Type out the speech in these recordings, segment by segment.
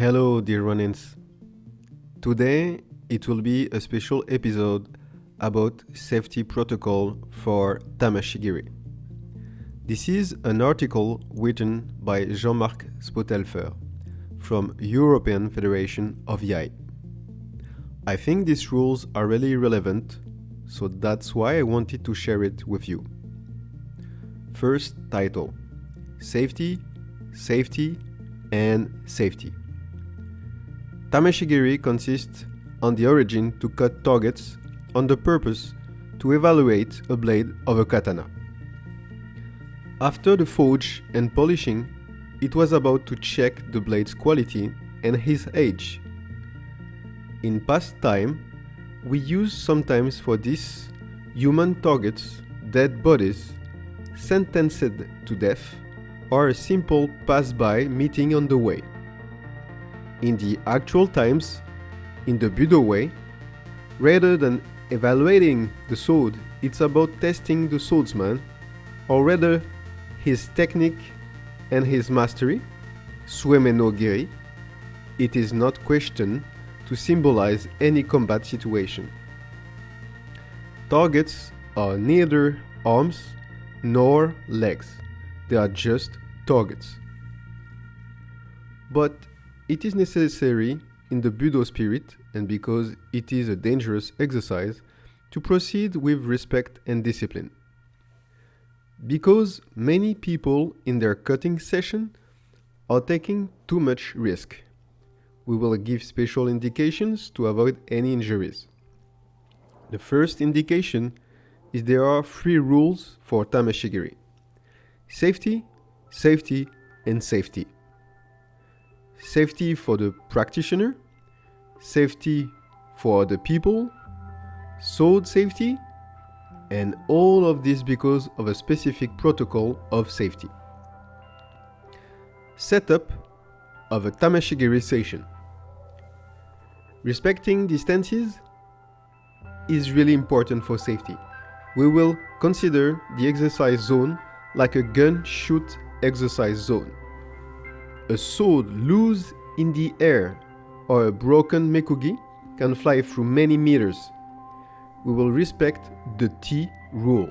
Hello, dear Ronins. Today it will be a special episode about safety protocol for tameshigiri. This is an article written by Jean-Marc Spothelfer from European Federation of Yai. I think these rules are really relevant, so that's why I wanted to share it with you. First title: Safety, Safety, and Safety. Tameshigiri consists on the origin to cut targets on the purpose to evaluate a blade of a katana. After the forge and polishing, it was about to check the blade's quality and his age. In past time, we used sometimes for this human targets, dead bodies, sentenced to death, or a simple pass-by meeting on the way. In the actual times, in the Budo way, rather than evaluating the sword, it's about testing the swordsman, or rather his technique and his mastery, sueme no giri. It is not questioned to symbolize any combat situation. Targets are neither arms nor legs, they are just targets. But it is necessary in the Budo spirit, and because it is a dangerous exercise, to proceed with respect and discipline. Because many people in their cutting session are taking too much risk. We will give special indications to avoid any injuries. The first indication is there are 3 rules for tameshigiri: safety, safety, and safety. Safety for the practitioner, safety for the people, sword safety, and all of this because of a specific protocol of safety. Setup of a tameshigiri session. Respecting distances is really important for safety. We will consider the exercise zone like a gun shoot exercise zone. A sword loose in the air or a broken mekugi can fly through many meters. We will respect the T rule.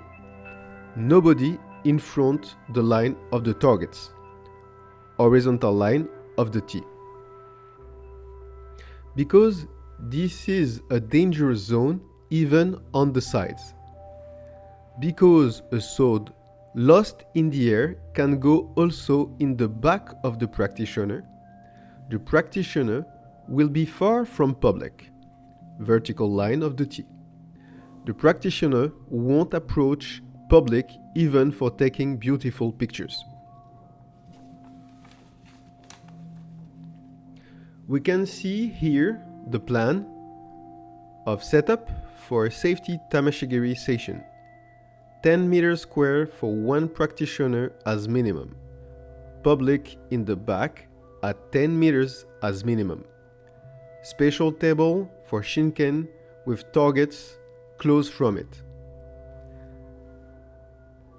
Nobody in front the line of the targets. Horizontal line of the T. Because this is a dangerous zone even on the sides. Because a sword lost in the air can go also in the back of the practitioner. The practitioner will be far from public, vertical line of the T. The practitioner won't approach public even for taking beautiful pictures. We can see here the plan of setup for a safety tameshigiri session. 10 meters square for one practitioner as minimum. Public in the back at 10 meters as minimum. Special table for shinken with targets close from it.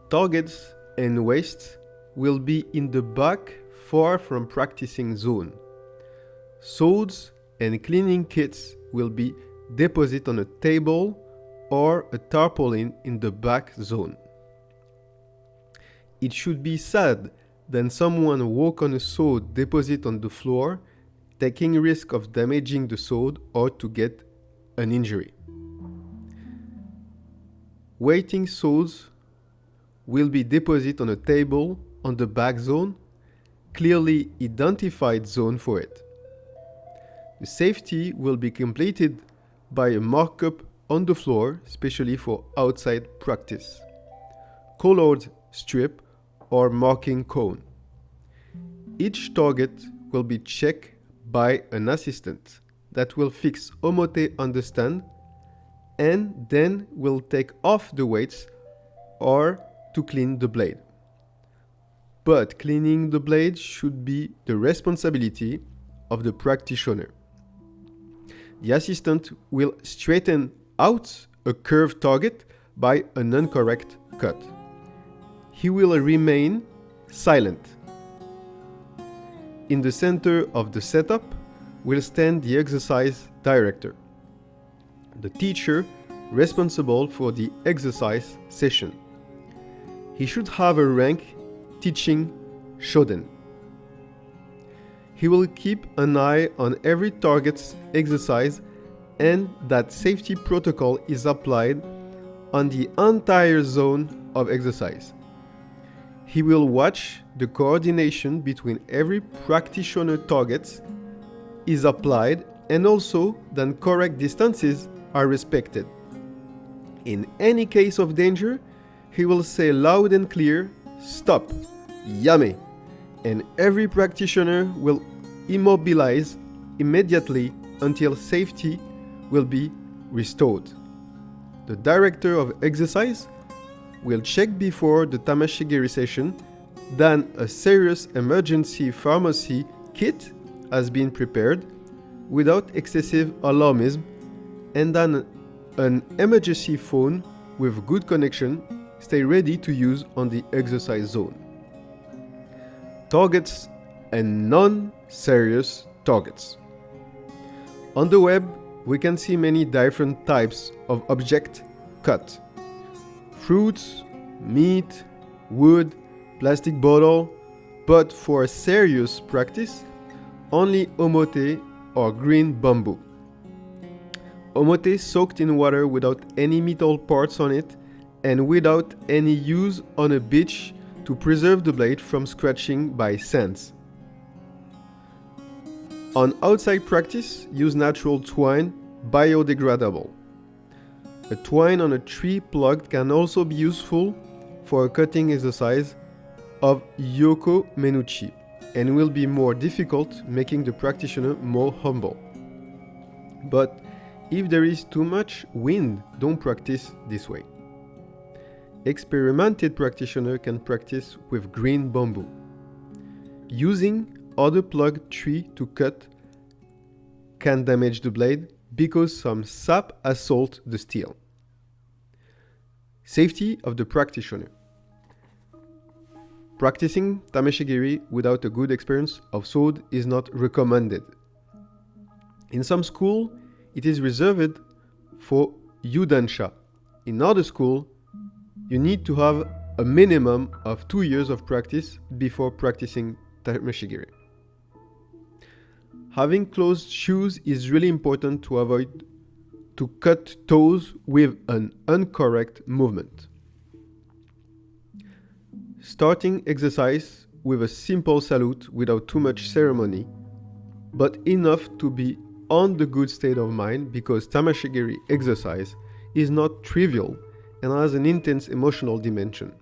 Targets and waist will be in the back far from practicing zone. Swords and cleaning kits will be deposited on a table or a tarpaulin in the back zone. It should be said that someone walk on a sword deposit on the floor, taking risk of damaging the sword or to get an injury. Waiting swords will be deposited on a table on the back zone, clearly identified zone for it. The safety will be completed by a markup on the floor, especially for outside practice. Colored strip or marking cone. Each target will be checked by an assistant that will fix omote on the stand and then will take off the weights or to clean the blade. But cleaning the blade should be the responsibility of the practitioner. The assistant will straighten out a curved target by an incorrect cut. He will remain silent. In the center of the setup, will stand the exercise director, the teacher responsible for the exercise session. He should have a rank teaching shoden. He will keep an eye on every target's exercise and that safety protocol is applied on the entire zone of exercise. He will watch the coordination between every practitioner targets is applied and also that correct distances are respected. In any case of danger, he will say loud and clear, "Stop, yame," and every practitioner will immobilize immediately until safety will be restored. The director of exercise will check before the tameshigiri session that a serious emergency pharmacy kit has been prepared without excessive alarmism and that an emergency phone with good connection stay ready to use on the exercise zone. Targets and non-serious targets. On the web, we can see many different types of object cut. Fruits, meat, wood, plastic bottle, but for serious practice, only omote or green bamboo. Omote soaked in water without any metal parts on it and without any use on a beach to preserve the blade from scratching by sands. On outside practice, use natural twine, biodegradable. A twine on a tree plug can also be useful for a cutting exercise of yoko menuchi and will be more difficult, making the practitioner more humble. But if there is too much wind, don't practice this way. Experimented practitioner can practice with green bamboo. Using other plugged tree to cut can damage the blade because some sap assault the steel. Safety of the practitioner. Practicing tameshigiri without a good experience of sword is not recommended. In some school, it is reserved for yudansha. In other school, you need to have a minimum of 2 years of practice before practicing tameshigiri. Having closed shoes is really important to avoid to cut toes with an incorrect movement. Starting exercise with a simple salute without too much ceremony, but enough to be on the good state of mind because tameshigiri exercise is not trivial and has an intense emotional dimension.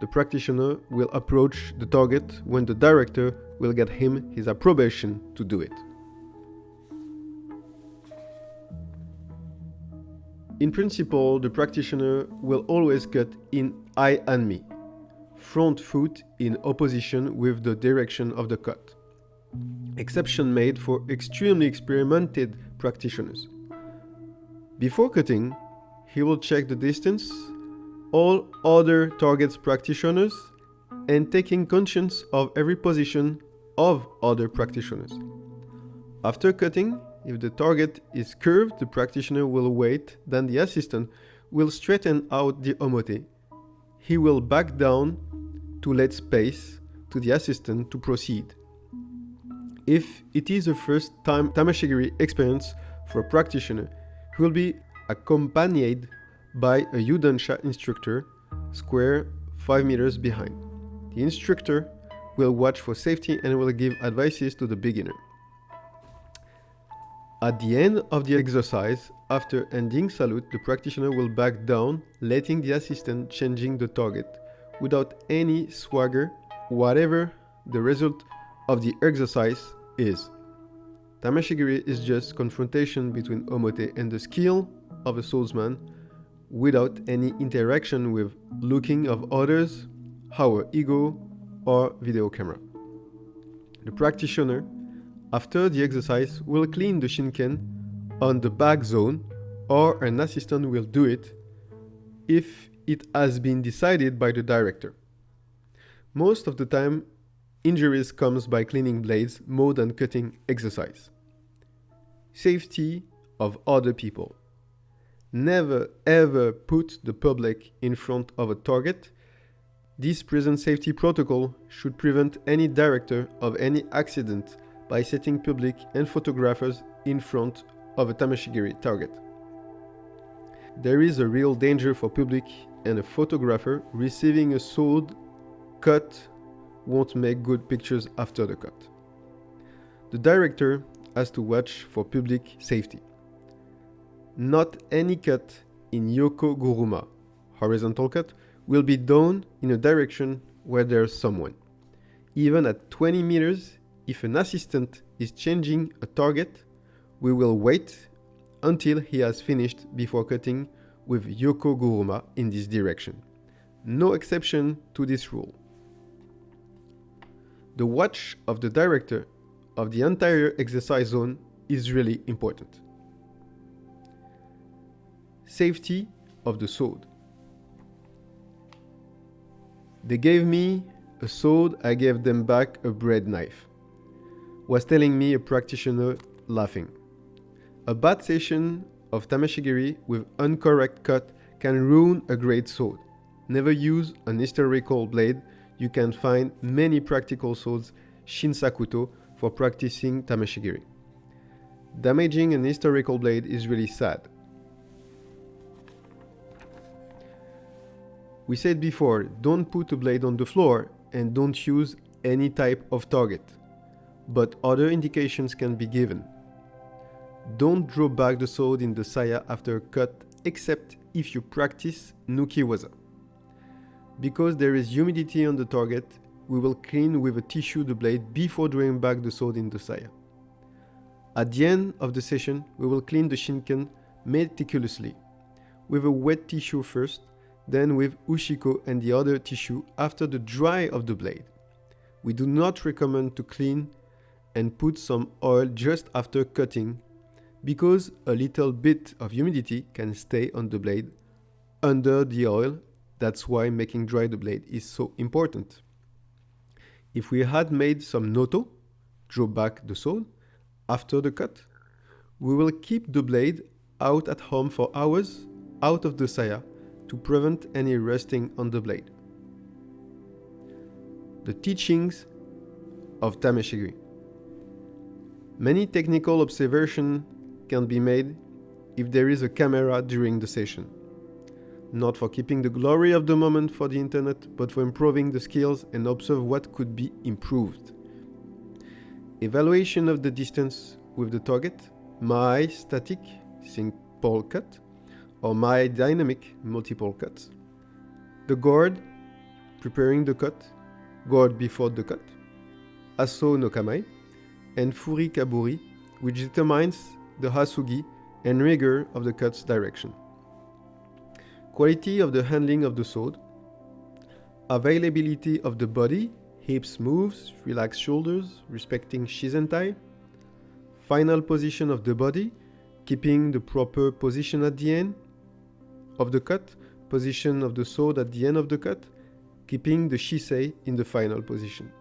The practitioner will approach the target when the director will get him his approbation to do it. In principle, the practitioner will always cut in I and me, front foot in opposition with the direction of the cut. Exception made for extremely experimented practitioners. Before cutting, he will check the distance, all other targets practitioners, and taking conscience of every position of other practitioners. After cutting, if the target is curved, the practitioner will wait, then the assistant will straighten out the omote. He will back down to let space to the assistant to proceed. If it is a first time tameshigiri experience for a practitioner, he will be accompanied by a yudansha instructor, square 5 meters behind. The instructor will watch for safety and will give advices to the beginner. At the end of the exercise, after ending salute, the practitioner will back down, letting the assistant changing the target without any swagger, whatever the result of the exercise is. Tameshigiri is just confrontation between omote and the skill of a swordsman without any interaction with looking of others, our ego, or video camera. The practitioner, after the exercise, will clean the shinken on the back zone, or an assistant will do it if it has been decided by the director. Most of the time, injuries comes by cleaning blades more than cutting exercise. Safety of other people. Never ever put the public in front of a target. This present safety protocol should prevent any director of any accident by setting public and photographers in front of a tameshigiri target. There is a real danger for public and a photographer receiving a sword cut won't make good pictures after the cut. The director has to watch for public safety. Not any cut in Yoko Guruma, horizontal cut, will be done in a direction where there's someone. Even at 20 meters, if an assistant is changing a target, we will wait until he has finished before cutting with Yoko Guruma in this direction. No exception to this rule. The watch of the director of the entire exercise zone is really important. Safety of the sword. They gave me a sword, I gave them back a bread knife, was telling me a practitioner laughing. A bad session of tameshigiri with incorrect cut can ruin a great sword. Never use an historical blade. You can find many practical swords, shinsakuto, for practicing tameshigiri. Damaging an historical blade is really sad. We said before, don't put a blade on the floor and don't use any type of target, but other indications can be given. Don't draw back the sword in the saya after a cut except if you practice nuki-waza. Because there is humidity on the target, we will clean with a tissue the blade before drawing back the sword in the saya. At the end of the session, we will clean the shinken meticulously, with a wet tissue first, then with ushiko and the other tissue after the dry of the blade. We do not recommend to clean and put some oil just after cutting, because a little bit of humidity can stay on the blade under the oil. That's why making dry the blade is so important. If we had made some noto, draw back the sword, after the cut, we will keep the blade out at home for hours, out of the saya, to prevent any rusting on the blade. The teachings of tameshigiri. Many technical observations can be made if there is a camera during the session. Not for keeping the glory of the moment for the internet, but for improving the skills and observe what could be improved. Evaluation of the distance with the target, my static, simple cut, or my dynamic, multiple cuts. The guard, preparing the cut, guard before the cut, aso no kamai, and furi kaburi, which determines the hasugi and rigor of the cut's direction. Quality of the handling of the sword, availability of the body, hips moves, relaxed shoulders, respecting shizentai, final position of the body, keeping the proper position at the end of the cut, position of the sword at the end of the cut, keeping the shisei in the final position.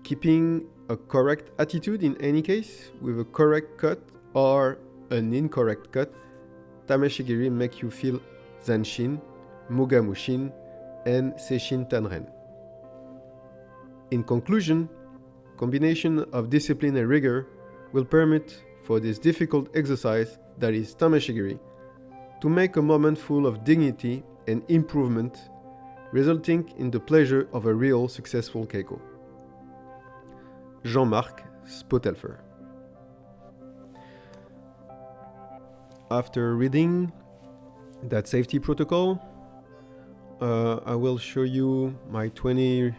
Keeping a correct attitude in any case, with a correct cut or an incorrect cut, tameshigiri make you feel zanshin, mugamushin, and seishin tanren. In conclusion, combination of discipline and rigor will permit for this difficult exercise that is tameshigiri to make a moment full of dignity and improvement, resulting in the pleasure of a real successful keiko. Jean-Marc Spothelfer. After reading that safety protocol, I will show you my 20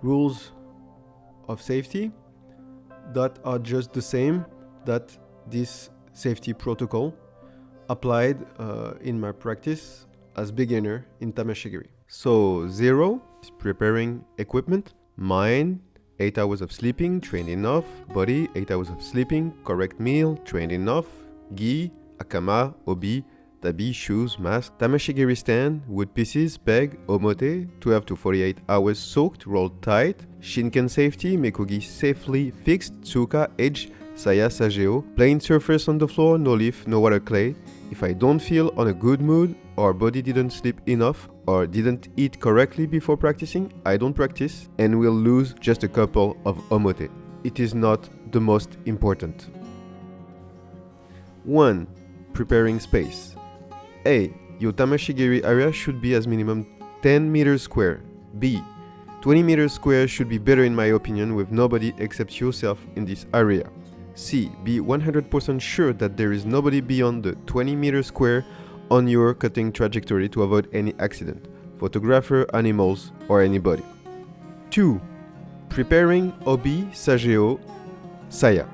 rules of safety that are just the same that this safety protocol applied in my practice as beginner in tameshigiri. So 0 is preparing equipment, mind, 8 hours of sleeping, trained enough, body, 8 hours of sleeping, correct meal, trained enough, gi, akama, obi, tabi, shoes, mask, tameshigiri stand, wood pieces, peg, omote, 12 to 48 hours soaked, rolled tight, shinken safety, mekogi safely fixed, tsuka, edge, saya, sageo, plain surface on the floor, no leaf, no water clay. If I don't feel on a good mood, or body didn't sleep enough, or didn't eat correctly before practicing, I don't practice and will lose just a couple of omote. It is not the most important. 1. Preparing space. A. Your tameshigiri area should be as minimum 10 meters square. B. 20 meters square should be better in my opinion with nobody except yourself in this area. C. Be 100% sure that there is nobody beyond the 20 meters square on your cutting trajectory to avoid any accident, photographer, animals, or anybody. 2. Preparing obi, sageo, saya.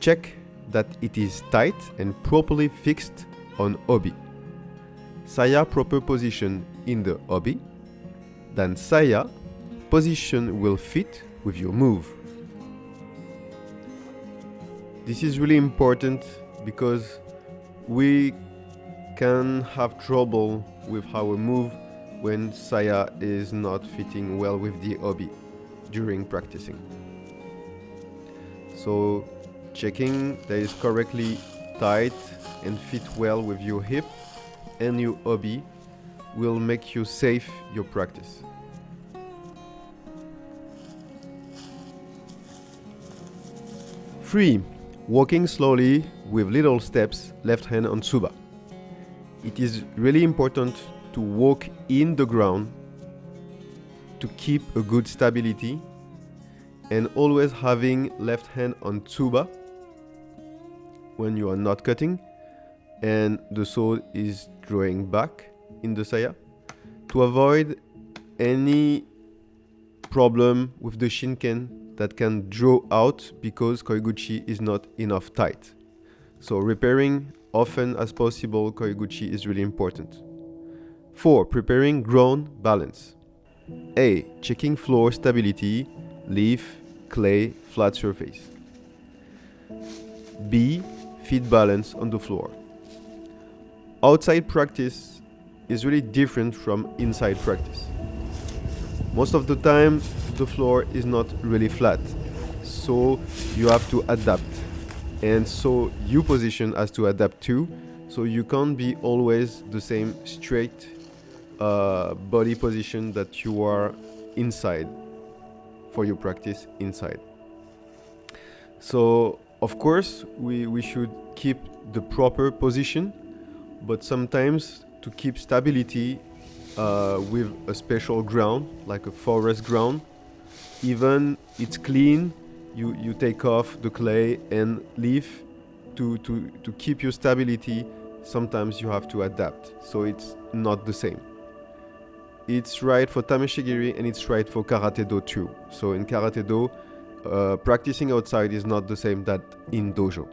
Check that it is tight and properly fixed on obi. Saya proper position in the obi, then saya position will fit with your move. This is really important because we can have trouble with our move when saya is not fitting well with the obi during practicing. So checking that is correctly tight and fit well with your hip and your obi will make you safe your practice. Three, walking slowly with little steps, left hand on tsuba. It is really important to walk in the ground to keep a good stability and always having left hand on tsuba when you are not cutting and the sword is drawing back in the saya to avoid any problem with the shinken that can draw out because koiguchi is not enough tight. So repairing often as possible koiguchi is really important. 4. Preparing ground balance. A. Checking floor stability, leaf, clay, flat surface. B. Feet balance on the floor. Outside practice is really different from inside practice. Most of the time the floor is not really flat, so you have to adapt, and so your position has to adapt too, so you can't be always the same straight body position that you are inside for your practice inside. So of course we should keep the proper position, but sometimes to keep stability with a special ground like a forest ground, even it's clean, you take off the clay and leaf to keep your stability. Sometimes you have to adapt, so it's not the same. It's right for tameshigiri and it's right for karate-do too. So in karate-do, practicing outside is not the same that in dojo.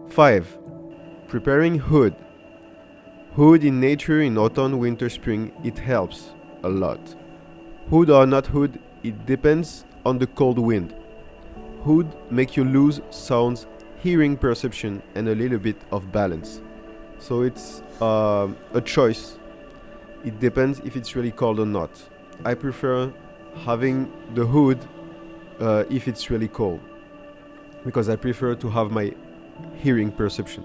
5. Preparing hood. Hood in nature, in autumn, winter, spring, it helps a lot. Hood or not hood, it depends on the cold wind. Hood make you lose sounds, hearing perception, and a little bit of balance. So it's a choice. It depends if it's really cold or not. I prefer having the hood if it's really cold, because I prefer to have my hearing perception.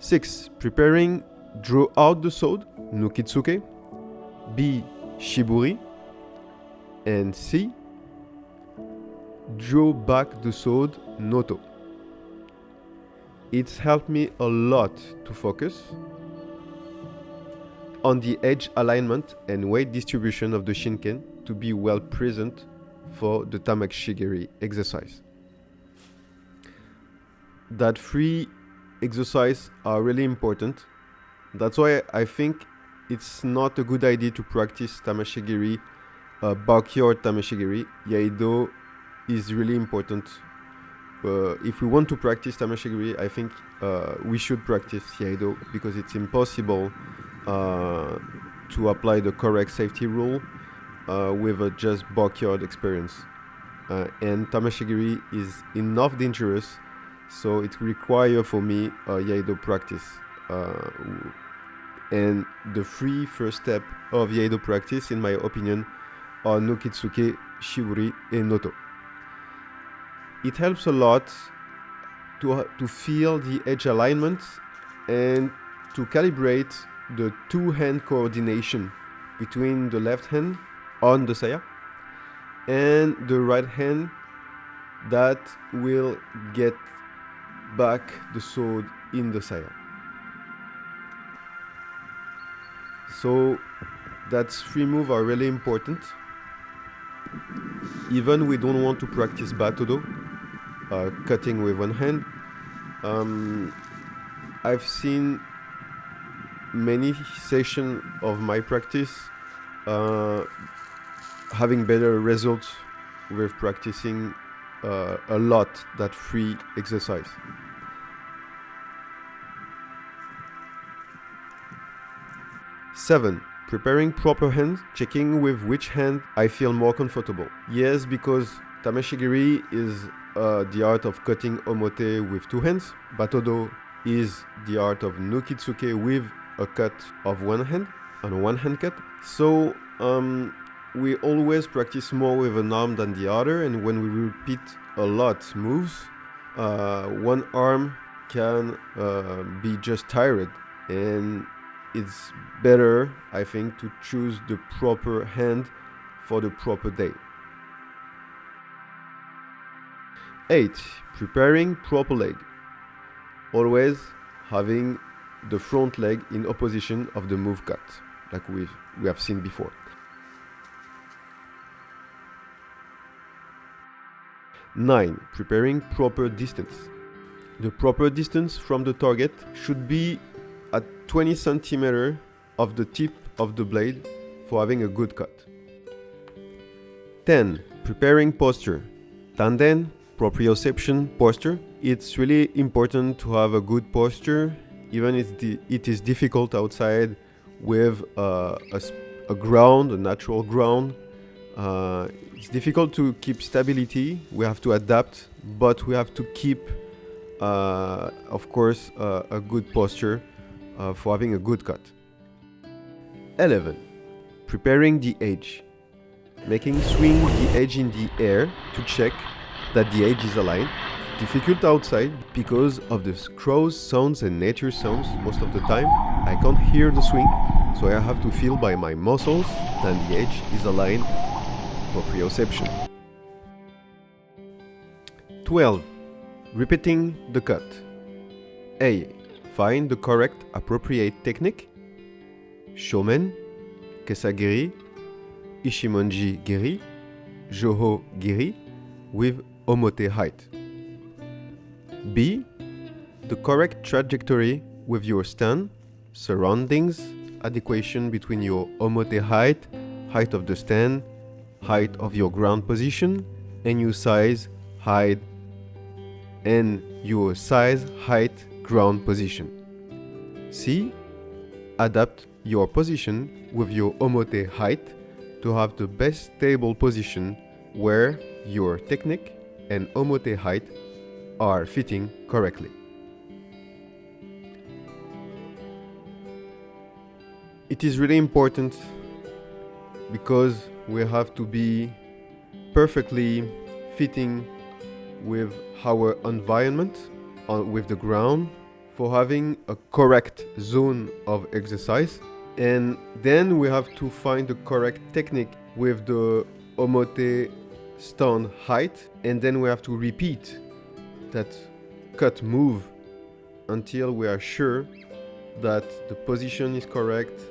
6. Preparing draw out the sword, nukitsuke. B. Shiburi. And C. Draw back the sword, noto. It's helped me a lot to focus on the edge alignment and weight distribution of the shinken to be well present for the tameshigiri exercise. That 3 exercises are really important. That's why I think it's not a good idea to practice tameshigiri, backyard tameshigiri. Yaido is really important. If we want to practice tameshigiri, I think we should practice yaido, because it's impossible to apply the correct safety rule with a just backyard experience. And tameshigiri is enough dangerous, so it requires for me yaido practice and the three first steps of the Eido practice, in my opinion, are Nokitsuke, Shiburi, and Noto. It helps a lot to feel the edge alignment and to calibrate the two-hand coordination between the left hand on the saya and the right hand that will get back the sword in the saya. So that three moves are really important. Even we don't want to practice batto-do, cutting with one hand. I've seen many sessions of my practice having better results with practicing a lot that free exercise. Seven, preparing proper hands, checking with which hand I feel more comfortable. Yes, because tameshigiri is the art of cutting omote with two hands. Batto-do is the art of nokitsuke with a cut of one hand, and a one-hand cut. So we always practice more with an arm than the other, and when we repeat a lot moves, one arm can be just tired, and it's better, I think, to choose the proper hand for the proper day. 8. Preparing proper leg. Always having the front leg in opposition of the move cut, like we have seen before. 9. Preparing proper distance. The proper distance from the target should be at 20 centimeters of the tip of the blade for having a good cut. 10. Preparing posture. Tanden, proprioception posture. It's really important to have a good posture, even if it is difficult outside with a ground, a natural ground. It's difficult to keep stability. We have to adapt, but we have to keep, of course, a good posture for having a good cut. 11. Preparing the edge. Making swing the edge in the air to check that the edge is aligned. Difficult outside because of the crows sounds and nature sounds most of the time. I can't hear the swing, so I have to feel by my muscles that the edge is aligned. Proprioception. 12. Repeating the cut. A. Find the correct appropriate technique. Shomen, Kesagiri, Ishimonji Giri, Joho Giri with omote height. B. The correct trajectory with your stand, surroundings, adequation between your omote height, height of the stand, height of your ground position, and your size, height, and your size, height, ground position. C. Adapt your position with your omote height to have the best stable position where your technique and omote height are fitting correctly. It is really important because we have to be perfectly fitting with our environment, with the ground, for having a correct zone of exercise. And then we have to find the correct technique with the omote stand height, and then we have to repeat that cut move until we are sure that the position is correct,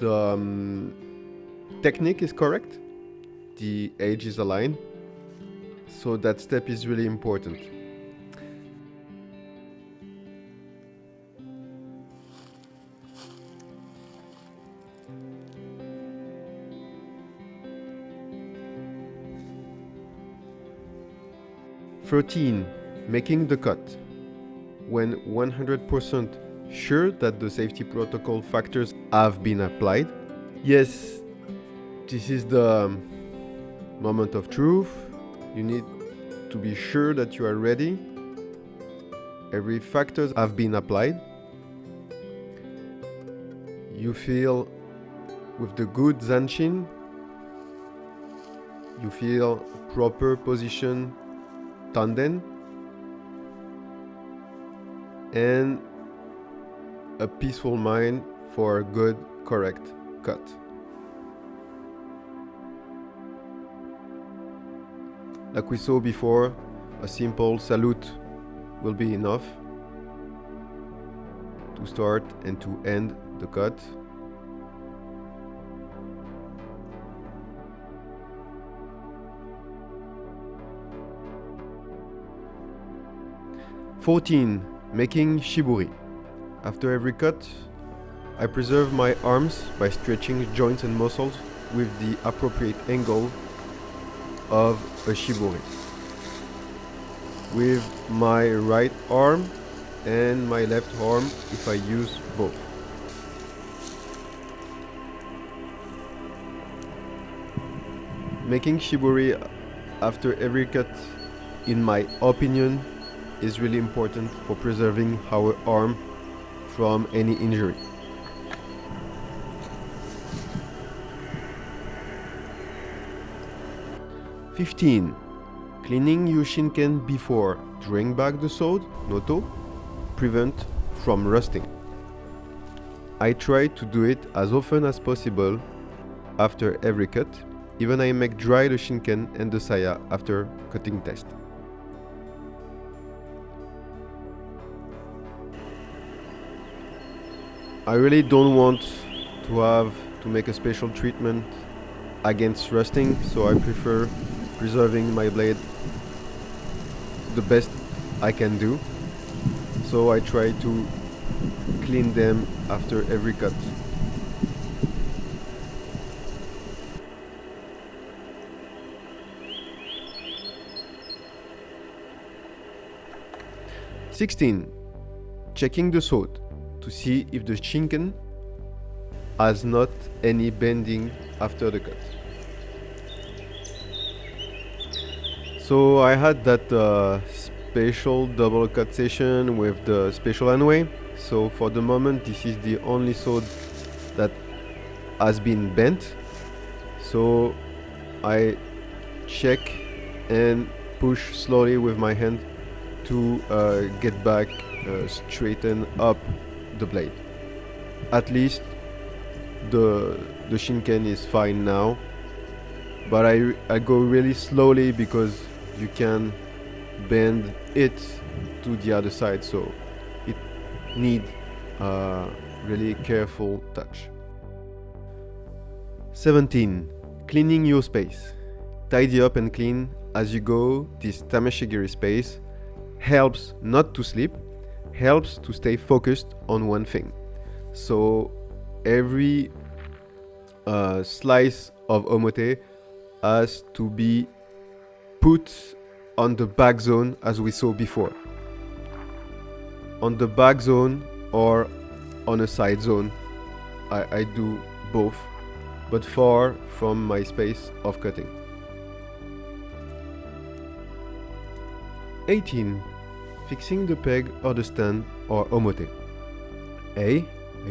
the technique is correct, the edge is aligned. So that step is really important. "13. Making the cut. When 100% sure that the safety protocol factors have been applied." Yes, this is the moment of truth. You need to be sure that you are ready. Every factors have been applied. you feel with the good zanshin, you feel proper position tanden, and a peaceful mind for a good, correct cut. Like we saw before, a simple salute will be enough to start and to end the cut. Making shiburi. After every cut, I preserve my arms by stretching joints and muscles with the appropriate angle of a shiburi. With my right arm and my left arm if I use both. Making shiburi after every cut, in my opinion, is really important for preserving our arm from any injury. Cleaning your shinken before drawing back the sword, noto, prevent from rusting. I try to do it as often as possible after every cut, even I make dry the shinken and the saya after cutting test. I really don't want to make a special treatment against rusting, so I prefer preserving my blade the best I can do. So I try to clean them after every cut. Checking the sword to see if the shinken has not any bending after the cut. So I had that special double cut session with the special anway. So for the moment, this is the only sword that has been bent. So I check and push slowly with my hand to get back, straighten up the blade. At least the shinken is fine now, but I go really slowly because you can bend it to the other side, so it need really careful touch. 17. Cleaning your space. Tidy up and clean as you go. This tameshigiri space helps not to sleep, helps to stay focused on one thing. So every slice of omote has to be put on the back zone as we saw before. On the back zone or on a side zone. I do both, but far from my space of cutting. 18. Fixing the peg or the stand or omote. I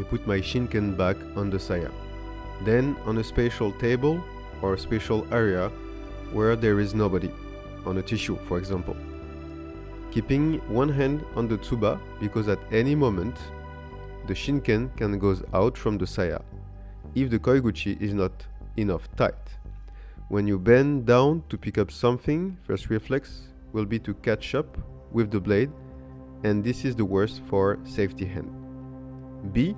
put my shinken back on the saya, then on a special table or a special area where there is nobody, on a tissue for example. Keeping one hand on the tsuba because at any moment the shinken can go out from the saya if the koiguchi is not enough tight. When you bend down to pick up something, first reflex will be to catch up with the blade, and this is the worst for safety hand. B.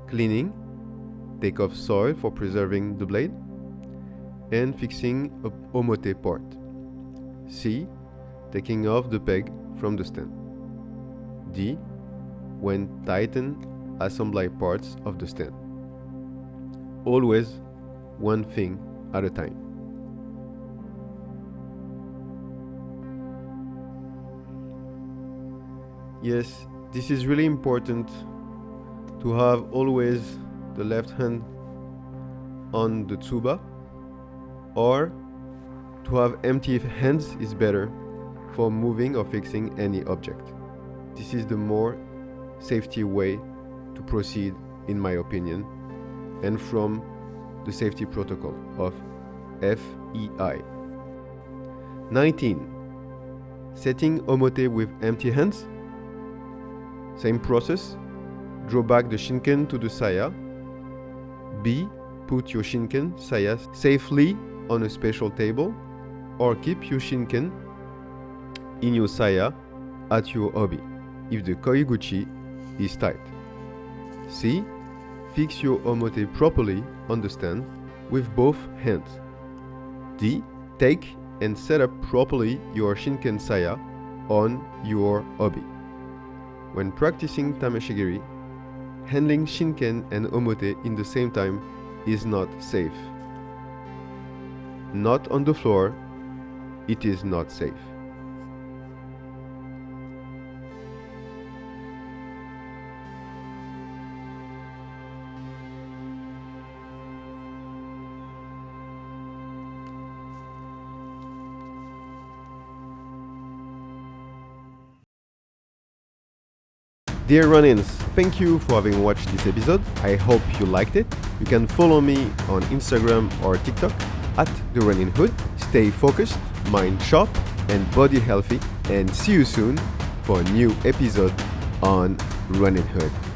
Cleaning, take off soil for preserving the blade, and fixing a omote part. C. Taking off the peg from the stand. D. When tighten, assemble parts of the stand. Always one thing at a time. Yes, this is really important to have always the left hand on the tsuba, or to have empty hands is better for moving or fixing any object. This is the more safety way to proceed in my opinion, and from the safety protocol of FEI. 19. Setting omote with empty hands. Same process. Draw back the shinken to the saya. B. Put your shinken saya safely on a special table, or keep your shinken in your saya at your obi if the koiguchi is tight. C. Fix your omote properly on the stand with both hands. D. Take and set up properly your shinken saya on your obi. When practicing tameshigiri, handling shinken and omote in the same time is not safe. Not on the floor, it is not safe. Dear Ronins, thank you for having watched this episode. I hope you liked it. You can follow me on Instagram or TikTok at The Ronin Hood. Stay focused, mind sharp, and body healthy. And see you soon for a new episode on Ronin Hood.